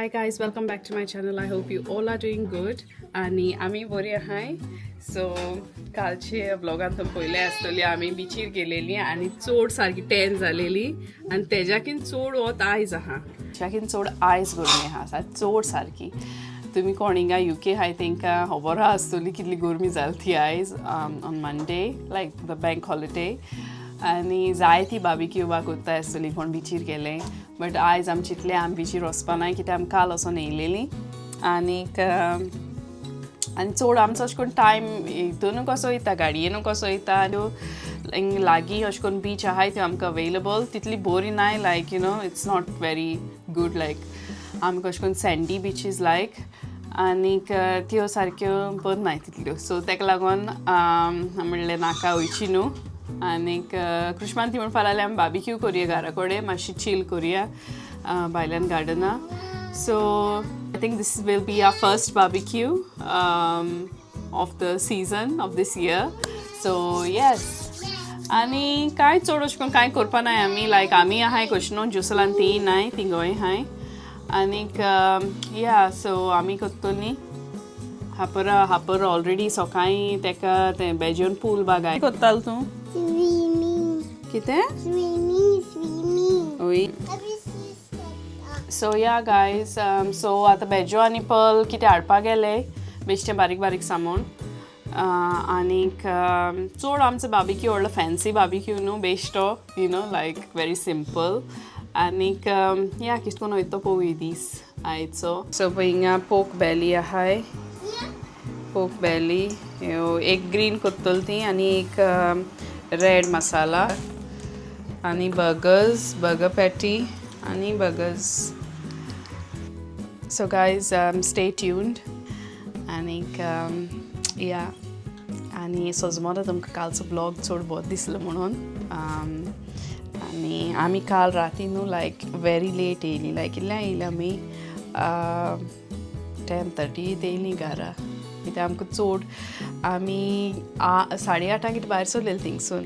Hi guys, welcome back to my channel. I hope you all are doing good. आणि आम्ही बरी आहाय. So कालचे ब्लॉगांतून पयले आसतली आमी बिचीर गेलेली आणि चोड सारकी टॅन जालेली आणि तेज्याकीन चोड वत आयज आहा. तेज्याकीन चोड आयज गरमी आहा चोड सारकी. तुम्ही कोण हिंगा UK हाय तेंकां खबर आसतली कितली गरमी जाली आयज on Monday like the bank holiday. आणि जायती बार्बेक्यू बा कोत्ताय आसतली कोण बिचीर गेले. बट आयज आमी चिंतले आमी बिचीर वचपा ना कित्याक आमी काल वचोन येयलेली आनीक आनी चोड आमचो अशें करून टायम हितून कसो वयता गाडयेन कसो वयता आनी लागीं अशें करून बीच आहाय त्यो आमकां अवेलेबल तितली बरी नाय like it's not very good like आमकां अशें करून सँडी बिचीस लायक आनीक त्यो सारक्यो बऱ्यो नाय तितल्यो सो तेका लागून म्हणलें नाका वयची न्हू. आनीक कृष्मान ती म्हणपा लागली आमी बार्बेक्यू करुया घरा कडेन मातशी चील करुया भायल्यान गार्डना. So I think this will be our first barbecue of the season of this year. So yes आनी कांय चड अशें करून कांय करपा नाय आमी लायक आमी आहाय कशें न्हू ज्युसलान ती नाय ती गोंय हाय आनीक या सो आमी कोत्तोली हापर ऑलरेडी सकाळीं तेका तें बेजियन पूल बागाय कोत्ताल तूं कितें ओय सो या गायज सो आतां बेजो आनी पर्ल कितें हाडपा गेले बेश्टें बारीक बारीक सामान आनीक चड आमचो बार्बेक्यू व्हडलो फॅन्सी बार्बेक्यू न्हू बेश्टो लायक वेरी सिंपल आनीक या कितें करून वयता पळोवया दीस आयचो. सो पळय हिंगा पोक बेली आहाय पोक बेली एक ग्रीन कोत्तोल ती आनी एक रेड मसाला आनी बर्गर पॅटी आनी burgers. So guys stay tuned आनीक या आनी सोजमोदा तुमकां कालचो ब्लॉग चड बोर दिसलो म्हणून आनी आमी काल राती न्हू लायक वेरी लेट येयली लायक इल्ल्या येयली आमी 10:30 येयली घरा कित्याक आमकां चड आमी 8:30 कितें भायर सरलेली थिंगसून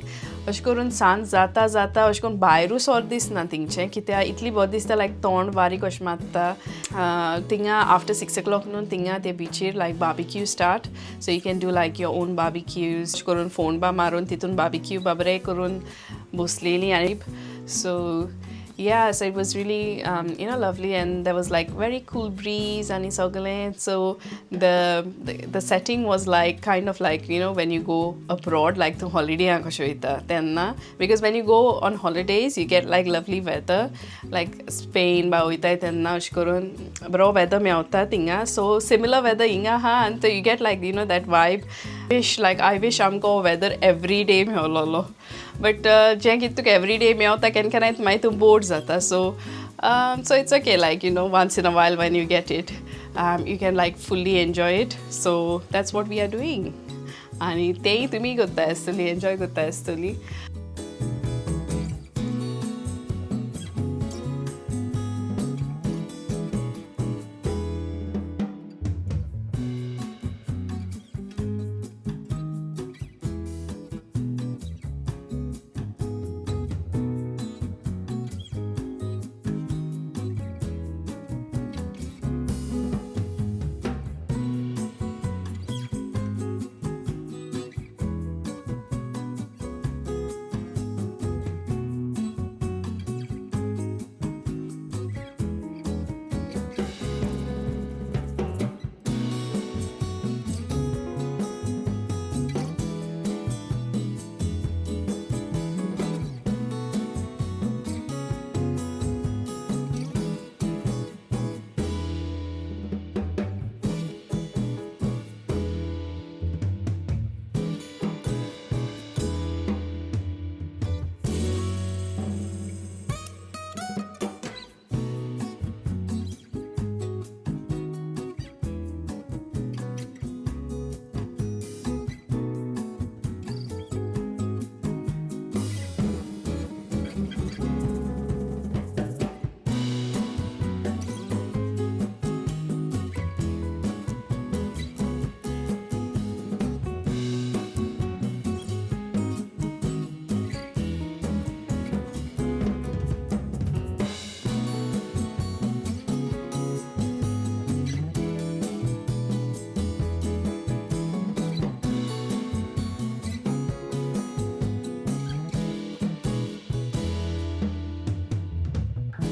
अशें करून सांज जाता जाता अशें करून भायरूच सोर दिसना थिंगचें कित्याक इतली बरें दिसता लायक तोंड बारीक अशें मारता थिंगा आफ्टर 6 o'clock न्हू थिंगा ते बिचीर like barbecue start so you can do like your own barbecues अशें करून फोन बा मारून तितून बार्बेक्यू बरें करून बसलेली आनी so yeah so it was really lovely and there was like very cool breeze and so the setting was like kind of like when you go abroad like the holiday tenna because when you go on holidays you get like lovely weather like Spain ba hoita tenna ashkurun bro weather meota tinga so similar weather inga ha and you get like that vibe I wish amko weather every day meololo but जें कितें तुका every day Mewat केन्ना केन्ना मागीर तूं bore जाता so it's okay like once in a while when you get it you can like fully enjoy it so that's what we are doing आनी तेय तुमी करता आसतली एन्जॉय करता आसतली.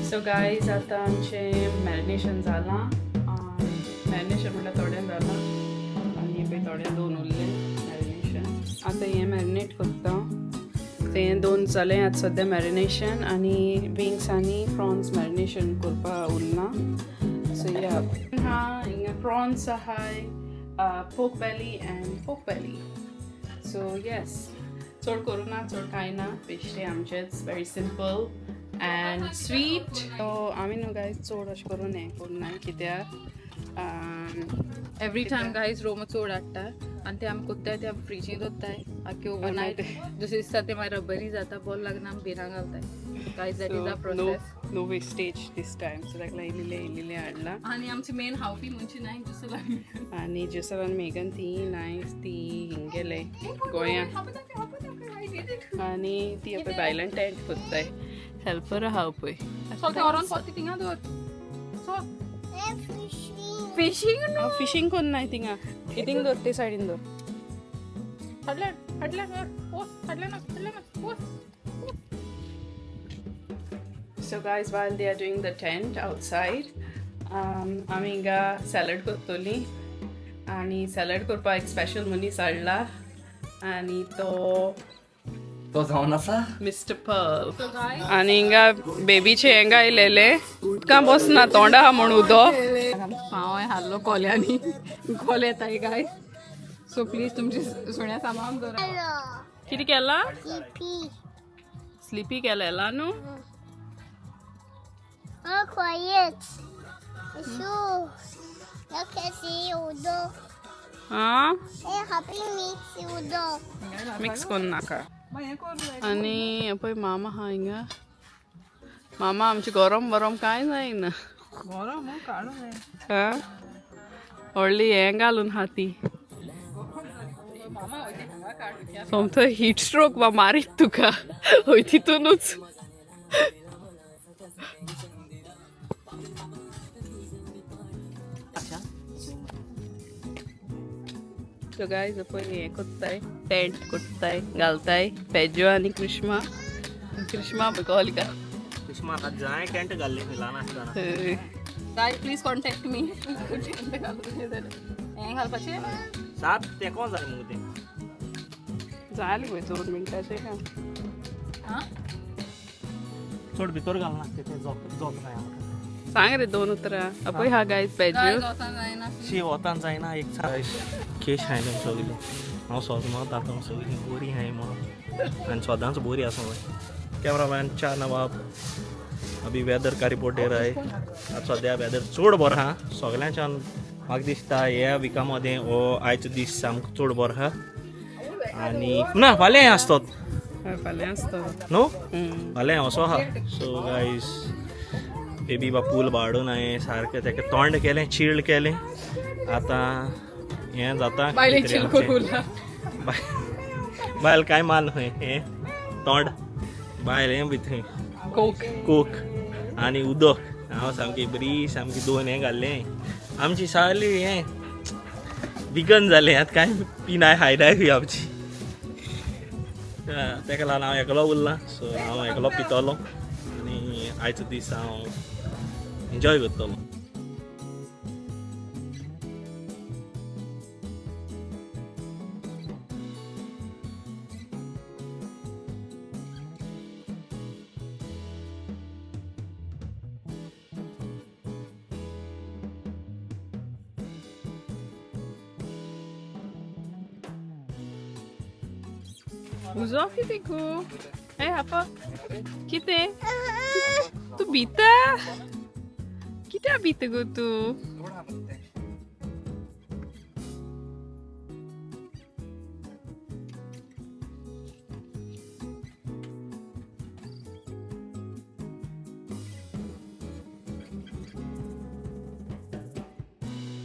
सो गायज आता आमचें मॅरिनेशन जालां. मॅरिनेशन म्हटल्यार थोडें जालां आनी पळय थोडें दोन उरलें मॅरिनेशन. आतां हें मॅरिनेट करता. तें दोन जालें आतां सद्या मॅरिनेशन आनी विंग्स आनी प्रॉन्स मॅरिनेशन करपा उरलां. सो या हिंगा प्रॉन्स आहाय, pork belly and pork belly. So yes, चड करूं ना, चड कांय ना, बेश्टें आमचेंच very simple and sweet. So आमी न्हू गायज चड अशें करून हें करना कित्याक एवरी टाइम गायज रोम चड हाडटा आनी ते आमी कोत्ताय ते फ्रिजीन दवरताय आख्खे ओवरनायट. दुसरे दिसा ते मागीर बरी जाता, बरो लागना आमी भिरां घालताय. Guys that is the process. No wastage this time. So ताका इल्लें हाडलां. आनी आमची मेन हावपी म्हणची नाय जुसला आनी ज्युसर आनी मेगन ती नायस, ती हिंगेले गोंयां आनी ती पळय भायल्यान टेंट कोत्ताय. हेल्पर आहा पळय. चल ते ऑरोन पोत्ती थिंगा दवर. चल फिशिंग न्हू. फिशींग कोन्नाय थिंगा. हितींग दवर, ते सायडीन दवर. हाडले ना So guys, while they are doing the tent outside, आमी हिंगा सॅलड करतली आनी सॅलड करपाक एक स्पेशल मनीस हाडला आनी तो जावन आसा मिस्टर पर्ल. आनी हिंगा बेबीचे हें गायलेले उदकां बसना, तोंडा आहा म्हण उदो. हांवें हाडलो कोल्यांनी. कोले येताय गायज. सो प्लीज तुमची सुण्या सांबाळून दवरा. कितें केला? स्लिपी केलेला न्हू. Quiet. So, look at Udo. हां, Hey, happy meet Udo. Mix करून नाका. आनी पळय मामा आहा हिंगा. मामा आमचे गरम बरम कांय जायना. हां, व्हडली हें घालून आहा ती. सोमतो हीट स्ट्रोक वा मारीत तुका हय तितूनच. सो गायज पळय हें कोत्ताय, टेंट कोत्ताय, घालताय पेजो आनी क्रिश्मा बिकॉलिका. सुषमा आता जाय टेंट घाल्ले ल्हान आसतना. गायज प्लीज कॉन्टॅक्ट मी. हें घालपाचें. सात तेको जाय मगो ते. जालें पळय 2 मिनटाचें का. हां चड भितर घालना ते जोत जाय आमकां. सांग रे 2 उतरां. पळय हा गायज पेजो. जायना. शी वतान जायना एक केश हाय न्हू सगली. हांव सोजमोत आतां सगलीं बरी हाय म्हणून आनी सदांच बरी आसा पळय. कॅमेरामॅन चा नवाब. अभी वेदर का रिपोर्टर आहे. आतां सद्या वेदर चड बरो आहा सगल्यांच्यान. म्हाका दिसता ह्या विका मदें हो आयचो दीस सामको चड बरो आहा. आनी ना फाल्यां आसतात फाल्यां आसता न्हू. फाल्यां असो आहा. सो गायज बेबी बापूल बाडून हांवें सारकें तेका तोंड केलें, चिल्ड केलें. आतां हें जाता बायल कांय माल न्हय. हें तोंड बायल हें भितर कोक आनी उदक. हांव सामकी बरी सामकी 2 हें घाल्लें. आमची साली हें विगन जालें. आतां कांय पिनाय हायडाय खंय आमची. तेका लागून हांव एकलो उरलां. सो हांव एकलो पितलो आनी आयचो दीस हांव एन्जॉय करतलो. उजो कितें गो? ए हापा कितें? तू भिता? कित्याक भिता गो तू?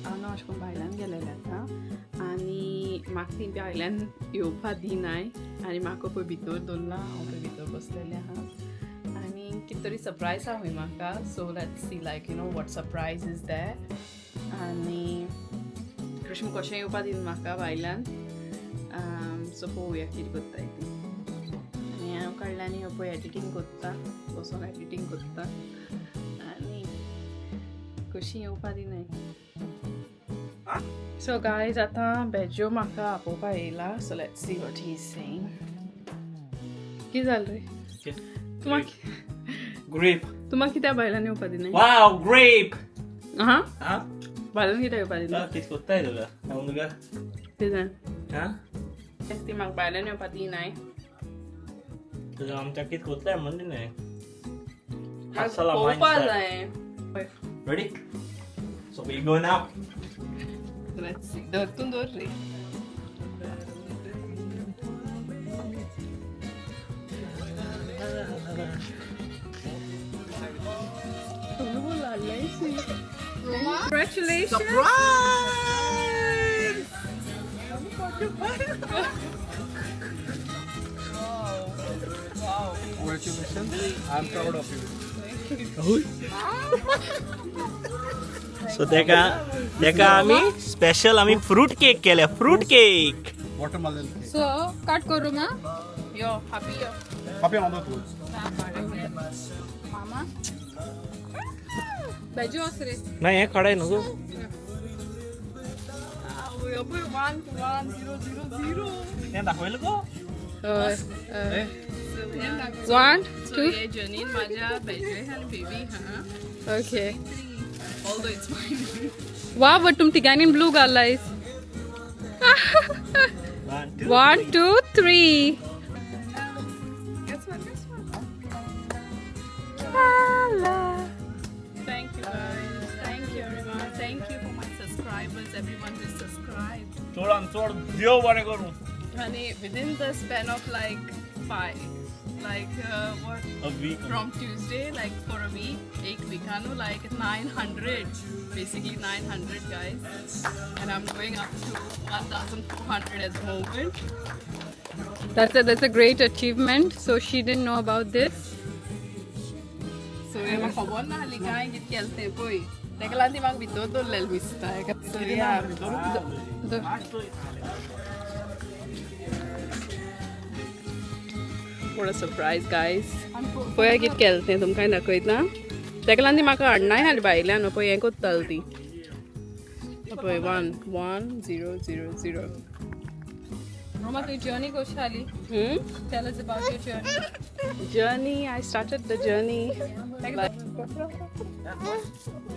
हांव अशें करून भायल्यान गेलेलें आतां आनी म्हाका ती भायल्यान येवपा दिनाय आनी म्हाका पळय भितर दवरला. हांव पळय भितर बसलेलें आहा आनी कितें तरी सरप्रायज आहा खंय म्हाका. So let's see like what surprise is there. आनी कृष्ण कशें येवपा दिन म्हाका भायल्यान. सो पळोवया कितें करता ती. आनी हांव काडला आनी पळय एडिटींग करता, बसून एडिटींग करता. कशी येवपा दिनाय. So guys, आतां बेजो म्हाका आपोवपा येयला. So let's see what he's saying. कितें जालें रे? तुम्हाक कित्या बायलांनी येवपा दिनाय? Wow, grape! हा? Ha? बायलांनी कित्या येवपा दिनाय? कित कोत्ताय तुका? हांव तुका? कितें? हा? ती म्हाका बायलांनी येवपा दिनाय. तुका आमच्या कित कोत्ताय म्हणली न्ही. पोवपा जाय. Ready? So we go now. Let's see. धरतून धर रे. Congratulations! Surprise! Congratulations. I'm proud of you. So तेका आम्ही स्पेशल आम्ही फ्रूट केक केले. Fruit cake. Watermelon cake. So, cut करू मा? Yo, happy yo. Happy on the clothes. Mama. Bejo asre. नाही हे काढाय नको. 1 हे दाखवायला को? 1 2 ये जनीन माझ्या बेजो आणि बेबी हा. Okay. Although it's mine. Wow, but तुम तिघांनी blue घालायस. 1 2 3. Guess what? Thank you guys. Thank you everyone. Thank you for my subscribers. Everyone who subscribed. चोड देव बरें करूं. Honey, within the span of like 5, like what? A week. From Tuesday, like for a week, एक week, like 900, basically 900 guys, and I'm going up to 1,400 at the moment. That's a great achievement. So she didn't know about this. So yeah, makabon na halika git kelte boy. Teka lang di magbito to lel mista. So yeah, what a surprise guys. Poya git kelte तुमकां दाखयत ना. तेका लागून ती म्हाका हाडनाय हाली बायल्यान पळय हें कोत्ताली ती. पळय 1 1 0 0 0. Roma, your journey goes Shali. Tell us about your journey. Journey, I started the journey.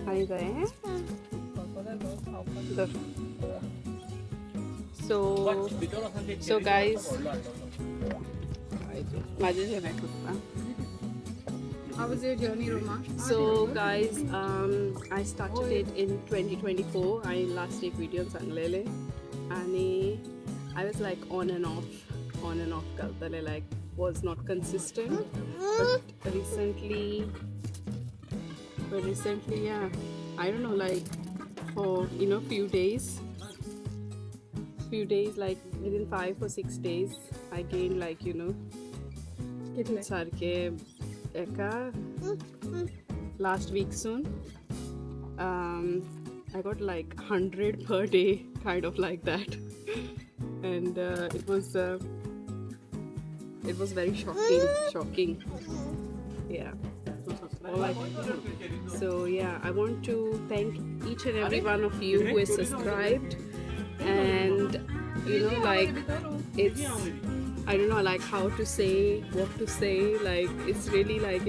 Are you there? So guys, How was your journey, Roma? so guys, I started it in 2024. I last take video sanglele, and I was like on and off kartale, like was not consistent. But recently, yeah, I don't know, like for few days, like within 5 or 6 days, I gained like sarke eka last week soon. I got like 100 per day, kind of like that. And it was very shocking. Yeah. So yeah, I want to thank each and every one of you who is subscribed, and like it's, I don't know, like how to say, what to say, like it's really like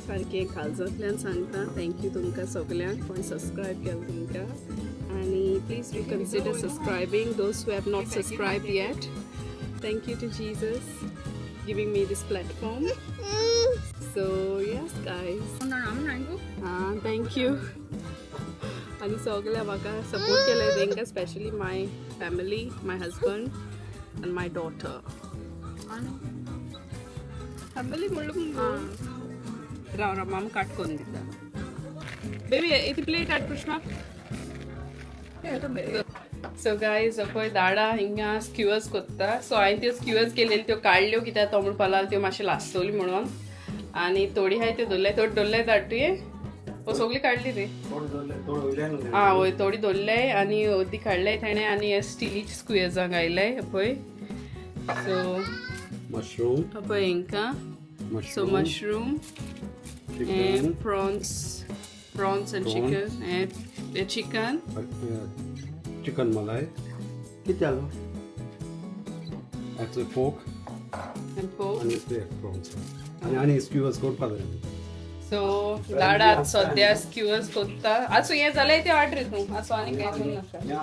सारकें काळजांतल्यान सांगता thank you तुमकां सगल्यांक कोण subscribe केलें तुमकां आनी please reconsider subscribing those who have not subscribed yet thank you to Jesus giving me this platform so yes guys हां थँक यू आनी सगल्या म्हाका सपोर्ट केले तांकां specially my family my husband and my daughter. Family म्हणलो राव मम cut करून दिता बेबी इथे प्लेट आट कृष्णा सो गायज पळय दाडा हिंगा स्क्यूअर्स कोत्ता सो हांवें त्यो स्क्यूअर्स केलेल्यो त्यो काडल्यो कित्याक तो म्हणून पाला त्यो मातशें लासतली म्हणून आनी थोडी हाय त्यो दवरल्या थोडी दवरल्या धाडटुये सगळी काडली रे आं वय थोडी दवरल्याय आनी अर्दी काडल्याय ताणें आनी हे स्टिलीच स्क्यूअर्सांक घायल्याय पळय सो Mushroom. पळय हिंका so mushroom and prawns prawns and Prawn. chicken and chicken Chicken malai. किती आलं? Actually pork and pork. आणि ते prawns. आणि skewers कोण पाहिजे? So लाडात सध्या skewers कोत्ता असो हे जालें ते ऑर्डर तू असो आनी काय करूं नाका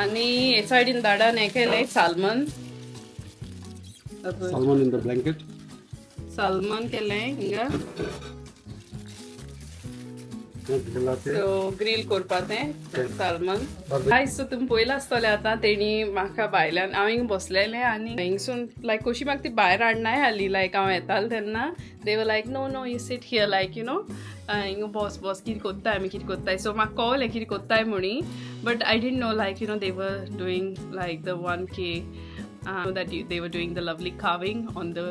आनी हे सायडीन दाडान हे केलें salmon Salmon in the blanket. salmon केलें हिंगा ग्रिलाचे. सो ग्रिल करपाक तें salmon गायस सो तुमी पयलां आसतलें आतां तेणी म्हाका भायल्यान हांव हिंग बसलेलें आनी हिंगसून लायक कशी म्हाका ती भायर हाडनाय हाली लायक हांव येतालें तेन्ना they were like no you sit here like you know हिंग बॉस कितें कोत्ताय आमी कितें कोत्ताय सो म्हाका कळलें कितें कोत्ताय म्हणी but I didn't know like you know they were doing like the 1K that they were doing the lovely carving on the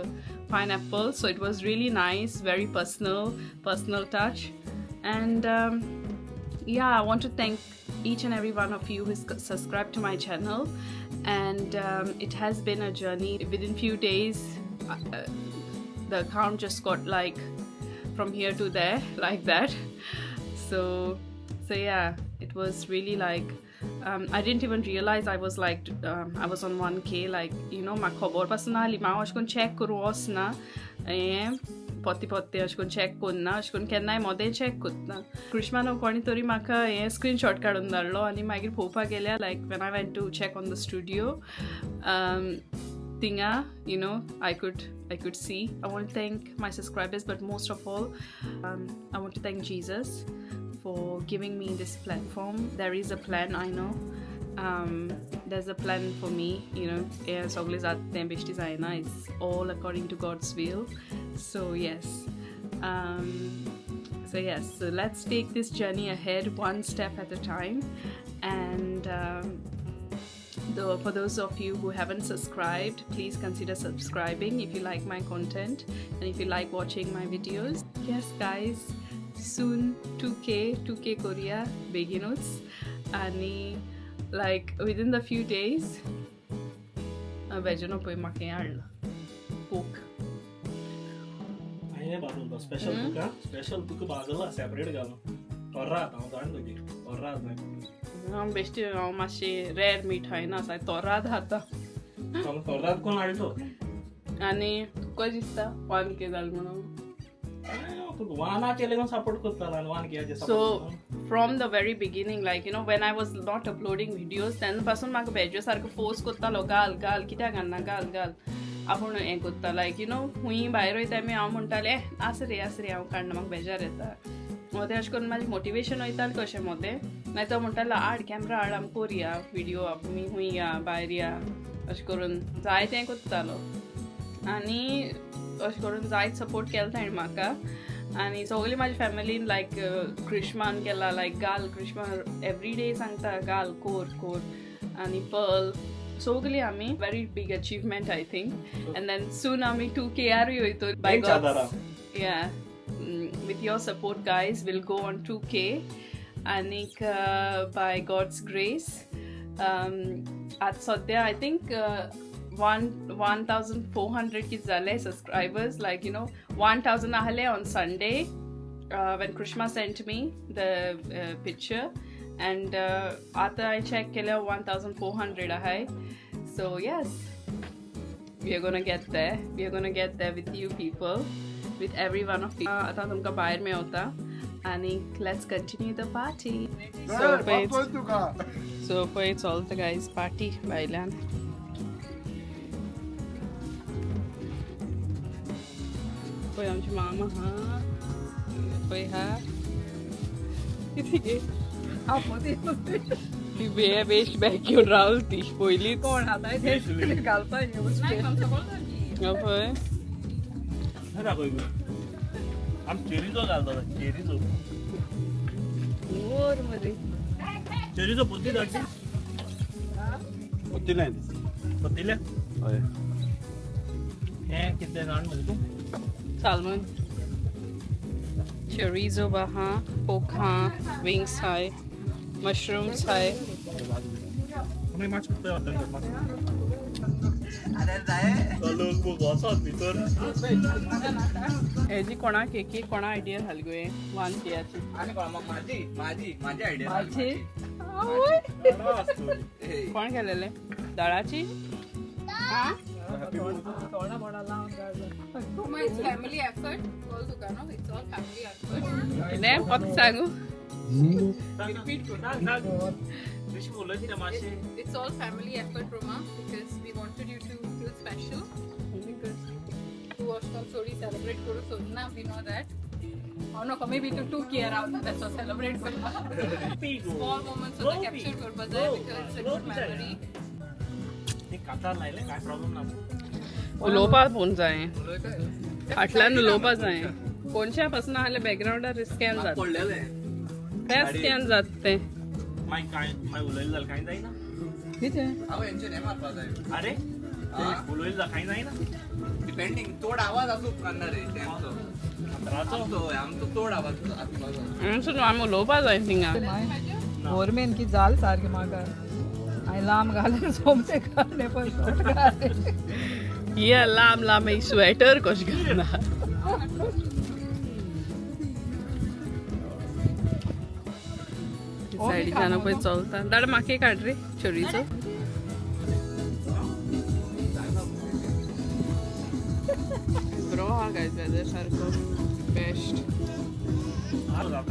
pineapple, so it was really nice, very personal touch. And yeah, I want to thank each and every one of you who's subscribed to my channel, and it has been a journey. Within few days the account just got like from here to there like that, so yeah, it was really like I didn't even realize I was like I was on 1K, like you know my खबर पासून आली हांव अशें करून check करूं वचना हें पोत्ते अशें करून चॅक करना अशें करून केन्नाय मोदें चॅक करना कृष्णान कोणी तरी म्हाका हें स्क्रीनशॉट काडून धाडलो आनी मागीर पळोवपाक गेल्यार like when I went to check on the studio थिंगा you know I could see. I want to thank my subscribers, but most of all I want to thank Jesus for giving me this platform. There is a plan, I know. There's a plan for me, you know. It's all according to God's will. So yes, so let's take this journey ahead one step at a time. And for those of you who haven't subscribed, please consider subscribing if you like my content and if you like watching my videos. Yes guys, soon 2K Korea beginners, and like within the few days vegetable poi make आणलं pork आहे बाजूला special तुका बाजूला separate घालून तोर्रात हांव जाण तोर्रात नाही हांव बेश्टी हांव मातशें रेर मीठ हायना आसा तोराद खाता तोर्रात कोण हाडलो आनी तुका दिसता 1K जालें म्हणून वानाचे लेगून सपोर्ट करतालो आनी वान कियाचे So from the very beginning, like you know, when I was not uploading videos, तेन्ना पासून म्हाका बेजो सारको फोर्स करतालो घाल कित्याक घालना घाल आपूण हें करता लायक यू नो खूंय भायर वयता आमी हांव म्हणटालें आस रे हांव काडना म्हाका बेजार येता मोदें अशें करून म्हाजें मोटिवेशन वयतालें कशें मोदें मागीर तो म्हणटालो हाड कॅमेरा हाड आमी कोरया व्हिडिओ आमी खूंय या भायर या अशें करून जाय तें करतालो आनी अशें करून जायत सपोर्ट केलो ताणें म्हाका आनी सगळी म्हाजी फॅमिलीन लायक क्रिश्मान केला लायक घाल क्रिश्मा एवरी डे सांगता घाल कोर आनी पर्ल सगळी आमी very big achievement I think and then soon आमी 2K वयतो बाय गॉड या with your support guys we'll go on 2K and by God's grace at सध्या I think 1,400 कित जाले subscribers, like you know 1,000 आले on Sunday when Krishma sent me the picture and आता I check केले 1,400 आहे so yes we are gonna get there with you people, with every one of you. आता तुमका बाहेर मेवता आणि let's continue the party. So it's all the guys party भायल्यान पळय आमची मामा हा पळय हा किती ती बेश बॅग घेऊन रावली ती पयली कोण आता घालता पळय आम चेरीचो घालता चेरीचो वर मध्ये चेरीचो पोती धाडची पोती नाही पोतील्या हय हें कितले जाण म्हणजे तूं salmon, chorizo baha, pork ha, wings high, mushrooms high. नाही माच लोक वचत भितर हेजी कोणा केकी कोणा आयडिया घालगोये वान केयाची माझी आयडिया माझी कोण केलेले दाळाची It's family effort. All दुकानों, it's all family effort. ने फक्त सांगू It's all family effort, Roma, because we wanted you to feel special. Because to watch some story celebrate koro so na we know that. Oh no, maybe to two care out that's what celebrate karba. Small moments of the capture karba jay because it's a good memory. कातार लायले काय problem ना उलोवपा पूण जाय फाटल्यान उलोवपा जाय कोणच्या पासून आले बॅकग्राउंडार स्कॅन जात ते स्कॅन जात ते माय काय माय उलयलं जाल काय जाईना हांव हेंचे हे मारपा जाय अरे उलयलं जाल काय जाईना डिपेंडिंग तोड आवाज असो करणार रे त्यांचो आमचो तोड आवाज आसपास आमसून आमी उलोवपा जाय थिंगा गव्हर्मेंट की जाल सारखे म्हाका हांवें लांब घालून सोमते घालले पण शॉर्ट घालले ये लांब लांब एक स्वेटर कश घालना सायडीच्यान पळय चलता दाड म्हाका एक हाड रे चोरीचो बरो हा गायज वेदर सारको बेस्ट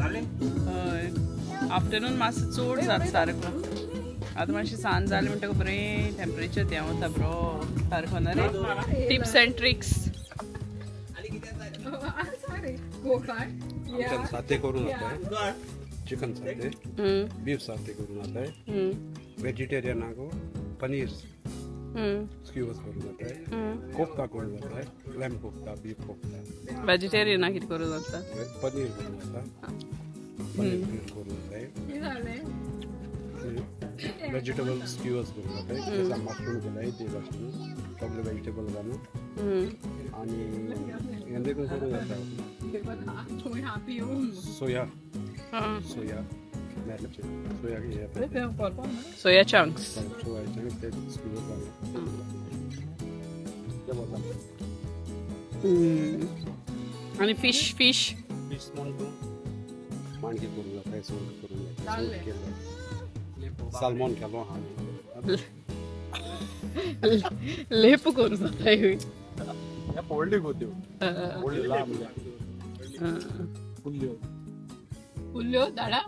हय आफ्टरनून मातसो चड जाता सारको आतां मातशी सांज जाली म्हणटकच बरें टेम्परेचर देंवता बरो सारको ना रे टिप्स एंड ट्रिक्स आमच्यान साते करून जाताय चिकन साते बीफ साते करून जाताय व्हेजिटेरियनाक पनीर स्क्यूज करून जाताय कोफ्ता करून जाताय लॅम्ब कोफ्ता बीफ कोफ्ता वेजिटेरियना कितें करूं जाता पनीर करून जाता पनीर करून जाताय वेजिटेबल स्क्यूज करून जाताय त्याचा मशरूम केलाय ते भाशेन सगळे वेजिटेबल घालून आणि हें करून जाता सोया सोया मेरलेचे सोया की हे सोया चंक्स सोयाचे ते स्क्यूज घालून ते बोलता आणि फिश फिश म्हणतो माणकी करून जाताय सोल करून जाताय सालमॉन केलो हा लेप करूं जाता या पोळली होत्यो पोळली लांब फुल्ल्यो उल्यो दाडा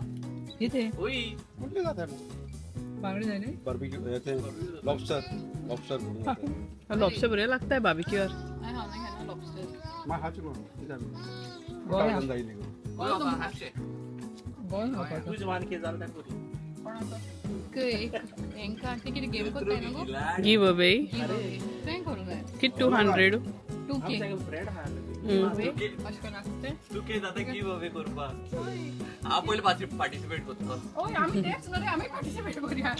कितें कुठले जाता बांगडे जाय न्ही बार्बिक्यू ते लॉबस्टर करून जाता लॉबस्टर बरें लागताय बार्बिक्यूर हांवें खाना लॉबस्टर मा हाच कोण गोंया जायली गोंय खावपाचो तुझ मान के जाल काय करी हेंका ते कितें गेम करताय न्हू गो गिव अवे तें करूं जाय कित 200 टू के ब्रेड हाल अशें करून आसता तू के जाता गिव अवे करपा हांव पयलीं पार्टिसिपेट करता ओय आमी तेच न्हू रे आमी पार्टिसिपेट करूया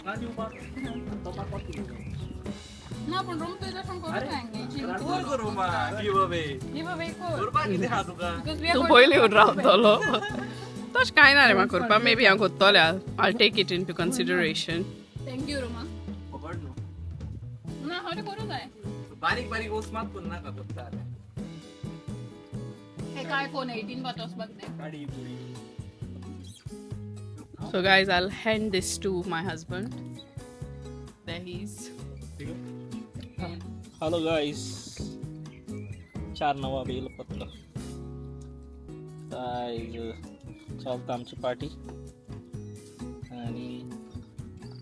ना पण रूम तुझ्या संग करूं जाय एंगेजींग कोण करू मा गिव अवे गिव अवे कर करपा कितें हा तुका बिकॉज वी तू आर पयलीं येवन रावतलो तशें कांय ना रे म्हाका करपा मे बी हांव कोत्तोलें I take it into consideration thank you Roma खबर न्हू ना हांव करूं जाय बारीक बारीक ओस मात करून नाका फक्त हे काय फोन 18 बात वचपाक जाय गाडी पुरी So guys, I'll hand this to my husband. There he is. Hello guys 4 नवा बेलपत्र काय चलता आमची पार्टी आणि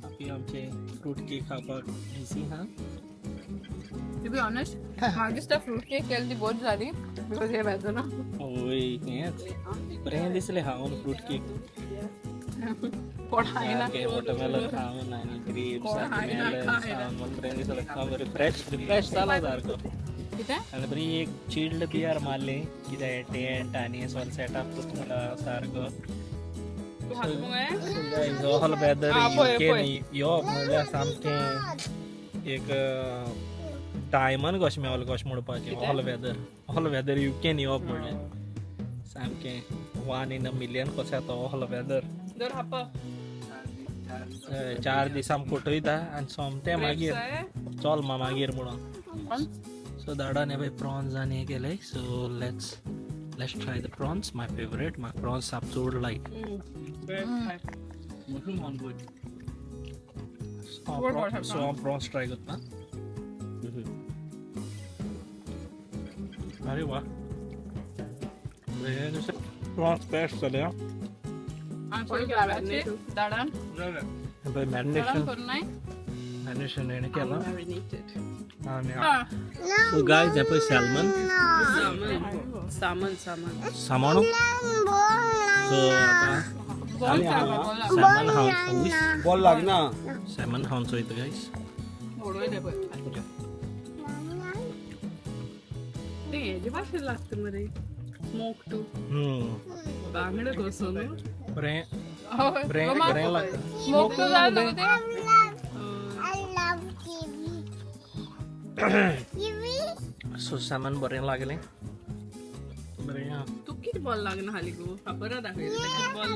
आपली आमचे फ्रूट केक खावपाक बिझी हा टू बी ऑनेस्ट म्हाका दिसता फ्रूट केक केली ती बोर जाली बिकॉज हे वेदर ना ओय हेंच बरें दिसलें खावन फ्रूट केक कोण हायना वॉटरमेलन खावन आनी ग्रेप्स आनी मेलन खावन मला बरें दिसलें खावन बरें फ्रेश जाला सारको कितें आनी बरी एक चिल्ड बियर मारली कितें टेंट आनी सगळें सेटअप करता सारको ऑल वेदर युकेन येवप म्हणल्यार सामकें एक टायमान कशें मेवलें कशें म्हणपाचें ऑल वेदर युकेन येवप म्हणल्यार सामकें 1 in a million कशें येता ऑल वेदर दर हापा 4 दीस आम फटयता आनी सोमते मागीर चल मागीर म्हणून सो दाडान हे प्रॉन्स आनी हे केले so let's try the prawns my favourite म्हाका प्रॉन्स साप चड लायक सो हांव प्रॉन्स ट्राय करता अरे वा प्रॉन्स बेस्ट जाले दाडान मॅरिनेशन करून नाही हेणे केला Marinated. आनी सो गायज हे पळय सॅल्मन Salmon. सामाणो सो आता सॅल्मन खावन बॉल लागना सॅल्मन खावन चोयता गायज ते हेजे भाशेन लागतं मरे स्मोक टू बांगडे घोसून बरें होय बरें बरें लागता स्मोक तो झालं ते I love kiwi. Kiwi? So salmon बरें लागलें बरें तू किती बॉल लागना हाली गो बरं दाखयता किती बॉल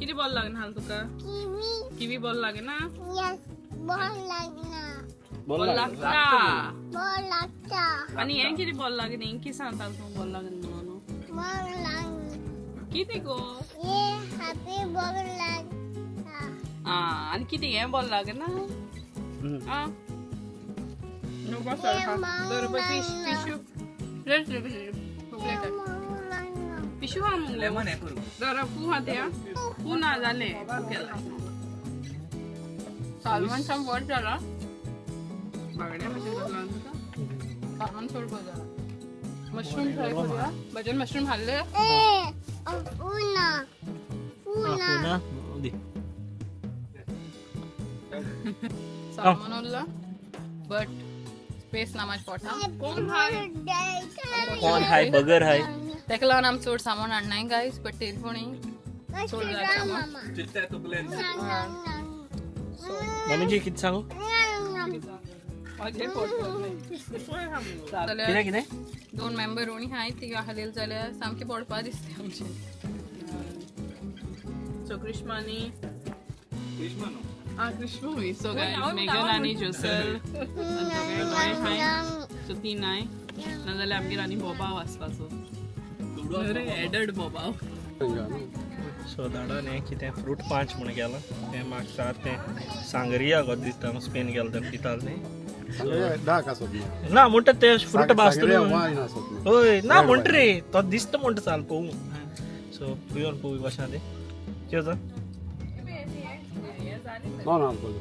किती बॉल लागना हाल तुका Kiwi? किवी बॉल लागना Yes. Ball lagna. बॉल लागता Ball lagta. आणि हे किती बॉल लागना इंकी सांगता तू बॉल लागना म्हणून Ball lagna. किती गो Yeah, happy ball lagta. आणि किती हे बॉल लागना पिशू हा मग लेमन आहे करू जरा पुहा त्या पुन्हा झाले सालमन छान वड झाला बागड्या भाषेत सालमन सोड झाला मशरूम फ्राय करूया भजन मशरूम खाल्ले Una. पुन्हा दी सालमन उरला बट स्पेस ना माझ्या पोटात कॉर्न हाय बगर हाय तेका लागून आमी चड सामान हाडनाय गायज बट तेलपणी चड जाय सामान चित्ताय तुकलेन मम्मीजी कितें सांगू जाल्यार कितें 2 मेंबर उणी हाय ती हालेल जाल्यार सामके पडपा दिसते आमचे सो कृष्णानी कृष्ण न्हू कृष्ण हुई सो गाइस मेगन आणि जोसल सो ती नाही नाजाल्यार आमगेर आनी बोबाव आसपाचो अरे एडड बोबाव सो दाडान हें कितें फ्रूट पांच म्हण केलां तें म्हाका तें सांगरिया गो दिसता स्पेन गेलो तें पिताल न्ही डाक आसत ना ना म्हणटा ते फ्रूट बासता वायन आसत ना होय ना म्हणट रे तो दिसता म्हणटा चाल पळोवंक सो पिवन पळोवया कशें तें कितें जाता नॉन अल्कोहोल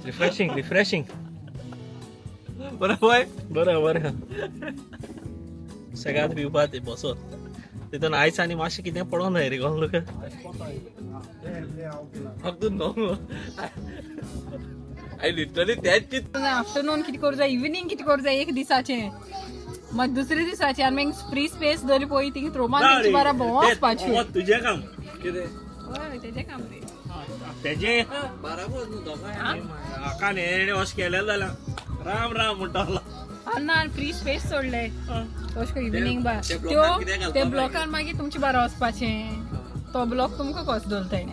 रिफ्रेशिंग बरं सगळ्यात पिवपा ते बसत तितून आयज आनी मातशें कितें पडों जाय रे गो लोक फक्त नो आय लिटरली त्याच चित्त आफ्टरनून कितें करूं जाय इव्हिनिंग कितें करूं जाय एक दिसाचें मागीर दुसरे दिसाचें आनी मागीर फ्री स्पेस जरी पळय थिंग रोमान तेंची बारा भोंवों वचपाचें तुजें काम कितें हय तेजें काम रे तेजें बराबर न्हू दोगांय हाका न्ही अशें केलें जाल्यार राम म्हणटालो ना फ्री स्पेस सोडले अशें इव्हिनिंग बार ते ब्लॉकान कितें घालता ते ब्लॉकार मागीर तुमचे बारा वचपाचें तो ब्लॉक तुमकां कसो दवरताय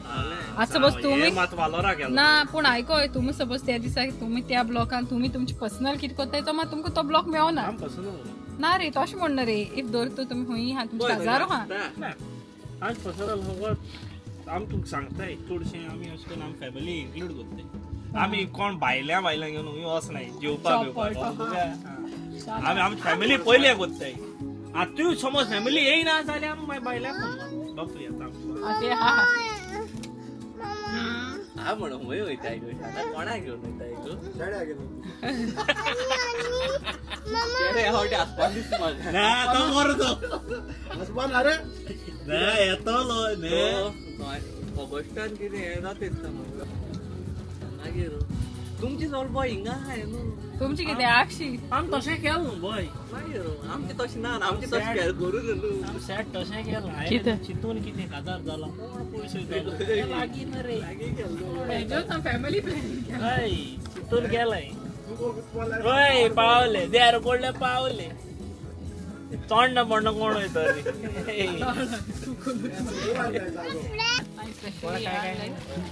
आतां सपोज तुमी मात वालोरा केलो ना पूण आयकोय तुमी सपोज त्या दिसा तुमी त्या ब्लॉकान तुमी तुमचे पर्सनल कितें कोत्ताय तो मात तुमकां तो ब्लॉक मेळना ना रे तशें म्हणना रे इफ धर तुमी खूंय हा तुमचे हजारो हा आज पसरल आमी तुमकां सांगताय चडशें आमी अशें करून आमी फॅमिली इन्क्लूड करताय आमी कोण भायल्या घेवन खूंय वचनाय जेवपाक आमी आमची फॅमिली पयले करताय आतां तूं समज फॅमिली येयना जाल्यार आमी मागीर भायल्या डॉक्टर येता हा म्हणून खंय वयताय गो आतां कोणाक घेवन वयताय गो अरे हावटे आसपाक दिसता म्हाका ना तो मरतो ना येतलो न्ही ऑगस्टान कितें हें जाता दिसता म्हाका मागीर तुमची जवळ हिंगा आहाय न्हू तुमची कितें आक्षी आमी तशें केलें न्हू बय मागीर आमचें तशें ना आमचें तशें कॅर करून न्हू आमी सेट तशें केलां कितें? चिंतून कितें काजार जाला कोण पयशे दिले लागीं ना रे फॅमिली प्लॅनिंग हय चिंतून केलाय होय पावले देर पडले पावले चोंड पडणं कोण वयता रे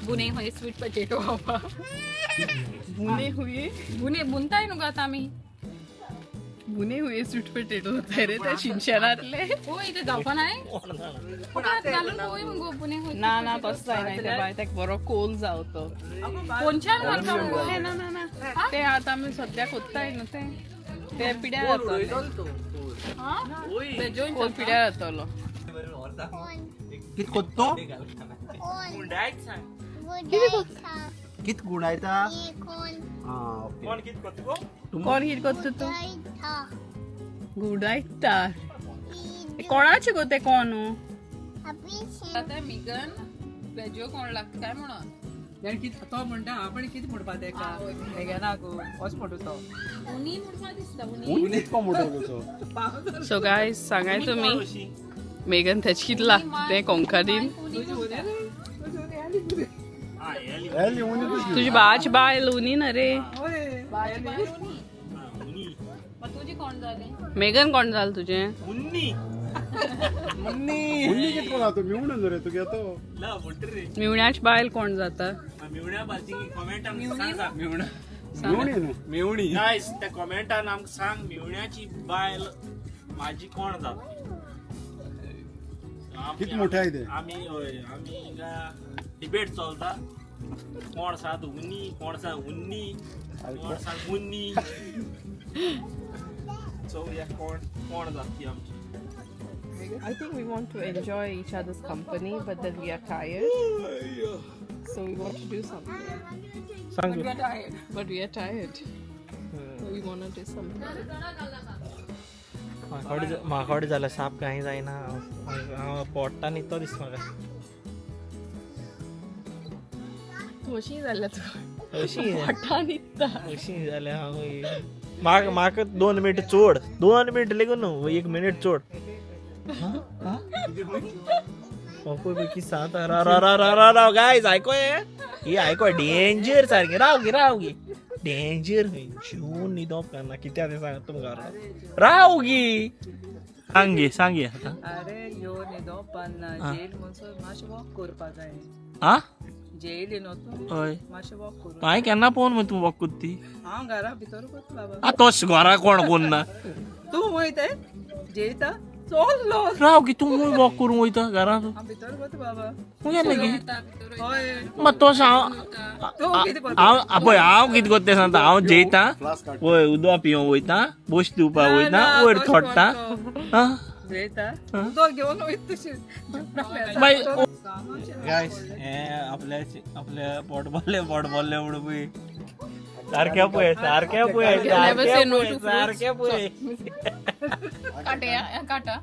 बुने हुए स्वीट पोटॅटो खावपा बुने हुए बुनताय न्हू गो आतां आमी बुने हुए स्वीट पोटॅटो जाताय रे त्या शिनशारांतले होय ते जावपा नाय घालून होय मुगो बुने हुए ना ना तसं जायना ते बाय ताका बरो कोल जावतो कोणच्यान घालता मुगो ना ना ना ते आता आमी सध्या कोत्ताय न्हू ते पिड्यार जातलो कोल पिड्यार जातलो कित कोत्तो बुडायचा कित गुणायता कोण ओके कोण कित करतो कोण कितें करता तूं जायता गुडायता कोणाचे गो ते कोण आता मिगन वेजो कोण लागता काय म्हणून तो म्हणटा आपण किती म्हणपा तेका हेगेना गो वच म्हणटा तो उनी म्हणपा दिसता उनी ऊन इतको मोठो कसो सो गायज सांगाय तुमी मेगन तेच कितें लागता कोंकणीन एली ऊन तुझी भाच बायल उनी ना रे मग तुझी कोण जाली मेगन कोण जाल तुझे उन्नी उन्नी कित कोण आतो मिवून रे तू घेतो ला बोलते रे मिवण्याच बायल कोण जाता मिवण्या बालची कमेंट आमकां सांगा मिवण्या मिवणी न्हू मिवणी गायस त्या कमेंटान आमकां सांग मिवण्याची बायल माझी कोण जाता कित मोठे आहे ते आमी डिबेट चलता कोण सात उन्नी कोण सा उन्नी कोण सा उन्नी सो या कोण जाती आमची I think we want to enjoy each other's company, but then we are tired. So we want to do something. सांग But we are tired. So we want to do something. म्हाका जाल्यार साप कांय जायना हांव पोट्टा न्हिदतो दिसता म्हाका कशी जाल्यार तूं अशी पोटान न्हिदता. अशी जाल्यार हांव म्हाका 2 मिनट चोड 2 मिनट लेगून न्हू 1 मिनट चोड पळय की सांगता राव गायज आयकोय ही आयको डेंजर सारकी राव गी डेंजर शिवून न्हिदप करना कित्याक तें सांग तुमकां राव गी सांगे आतां अरे यो न्हिदो पान्ना जेल म्हणसर मातशें वॉक करपा जाय आ जेल न्हू तूं हय मातशें वॉक कर हांवें केन्ना पळोवन मग तूं वॉक कोत्ती हांव घरा भितर करता बाबा तोच घरा कोण कोन्ना तूं वयता जेयता चल लो राव गी तूं वॉक करूंक वयता घरांत हांव भितर करता बाबा गेले गी हय मग तो तूं कितें करता पळय हांव कितें करता तें सांगता हांव जेयता पळय उदक पिवंक वयता बोश दिवपाक वयता वयर थोडटा जेयता उदक घेवन वयता तशें गायस हे आपल्या पोट भरले म्हणून पळय सारक्या पळय Never say no to सारक्या पळय काटा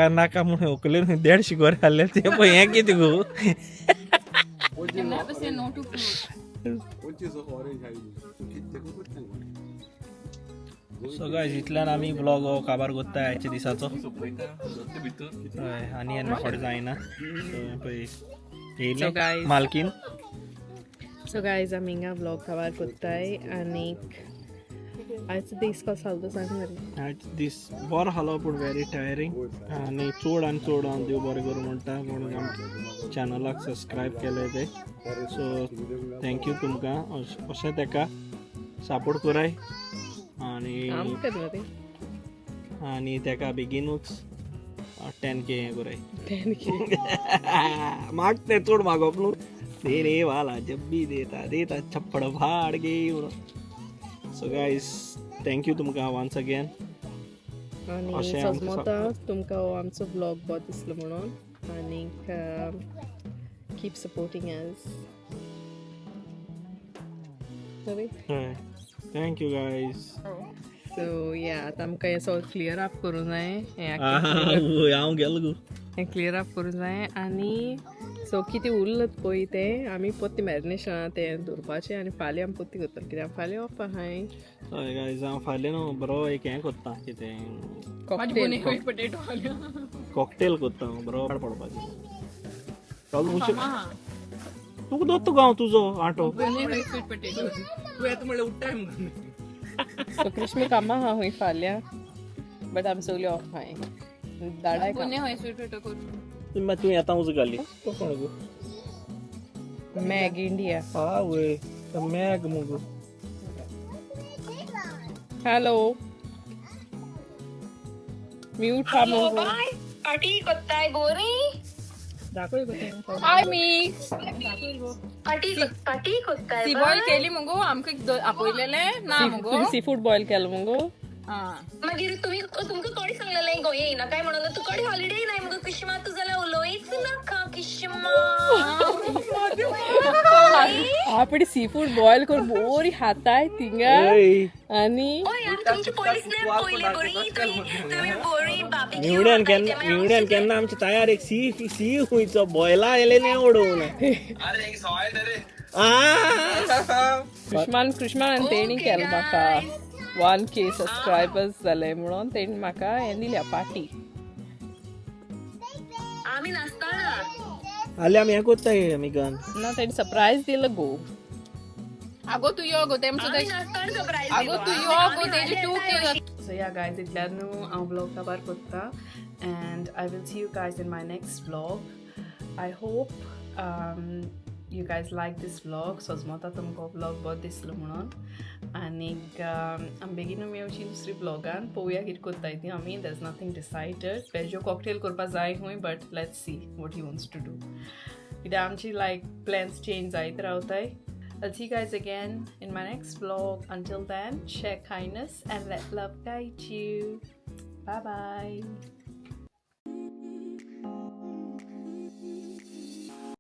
नाका म्हणून उकले 150 गोरे खाल्ले ते पळय हे कितें गो never say no to food कोणची ऑरेंज आहे तू किती कोणते सो गायज इतल्यान आमी ब्लॉग हो काबार कोत्ता आयच्या दिसाचो हय आनी म्हाका जायना पळय So येयले guys- मालकीन So guys, आमी हिंगा ब्लॉग कवर कोत्ताय आनी आयचो दीस कसो जालो तो सांग मरे. आयज दीस बरो जालो पूण व्हेरी टायरींग आनी चड हांव देव बरें करूं म्हणटा म्हणून आमच्या चॅनलाक सबस्क्रायब केलें ते सो थँक्यू तुमकां अशें तेका सपोर्ट कराय आमकां मरे आनी तेका बेगीनूच 10K हें कराय 10K. मागते चड मागप न्हू तेरे वाला जब भी देता छप्पड फाड गे सो गायज थँक्यू तुमकां वन्स अगेन आनी अशें आमकां समजता तुमकां हो आमचो ब्लॉग बरो दिसलो म्हणून आनीक keep supporting S thank you guys so या आतां आमकां हें सगळें क्लियर अप करूं जाय हांव गेलो गो हें क्लियर अप करूं जाय आनी सो कितें उरलें पळय तें आमी पोत्ती मॅरिनेशन तें दवरपाचें आनी फाल्यां आमी पोत्ती करतले कित्याक फाल्यां वचपा आहाय हय गायज हांव फाल्यां न्हू बरो एक हें करता कितें पोटॅटो कॉकटेल करता हांव बरो पडपाचें तुका दोत्तो गांव तुजो आटो स्वीट पोटॅटो तूं येता म्हणल्यार उठ्ठाय म्हणून सो क्रिश्मी कामा हा हुई फाल्या बट आम सगळी ऑफ हाय दाडाय पुणे हय स्वीट पोटॅटो करून तुम्ही तू येता उज घाली तो कोण गो मॅग इंडिया हा वय मॅग मुगो हॅलो म्यूट हा मगो पार्टी कोत्ताय गोरी हाय मी पार्टी कोत्ताय सी बॉईल केली मगो आमकां आपयलेले ना मगो सी फूड बॉईल केलं मगो मागीर तुमकां कोणी सांगलेलें गोंय येयना काय म्हणून तुकडे हॉलिडे नाही मग किशमा तू जाल्यार उलोयच नाका किशमा आपण सी फूड बॉईल करून बोरी हाताय थिंगा आणि तुमची पोलीस नाही पयले बरी तुम्ही बोरी बाबी निवड्यान केन्ना आमची तयार एक सी हुंयचो बॉयला आयले नाही ओडवून कृष्मान तेणी केलं म्हाका 1K सबस्क्रायबर्स जाले म्हणून तेणी म्हाका हें दिल्या पार्टी आम्ही नासतना आले आमी हें कोत्ताय आमी गन ना तेणी सरप्राईज दिलं गो आगो तू यो गो तेमचो नासतना सरप्राईज आगो तू यो गो तेजी टू के So yeah guys, इतल्यान हांव vlog काबार कोत्ता and I will see you guys in my next vlog. I hope you guys like this vlog. सोजमोता तुमकां vlog बरो दिसलो म्हणून आनीक आमी बेगीन मेवची दुसरी vlogan पळोवया कितें कोत्ताय ती आमी there's nothing decided. वेजो कॉकटेल करपा जाय खंय but let's see what he wants to do. कित्याक आमची like plans change जायत रावताय. I'll see you guys again in my next vlog. Until then, share kindness and let love guide you. Bye bye.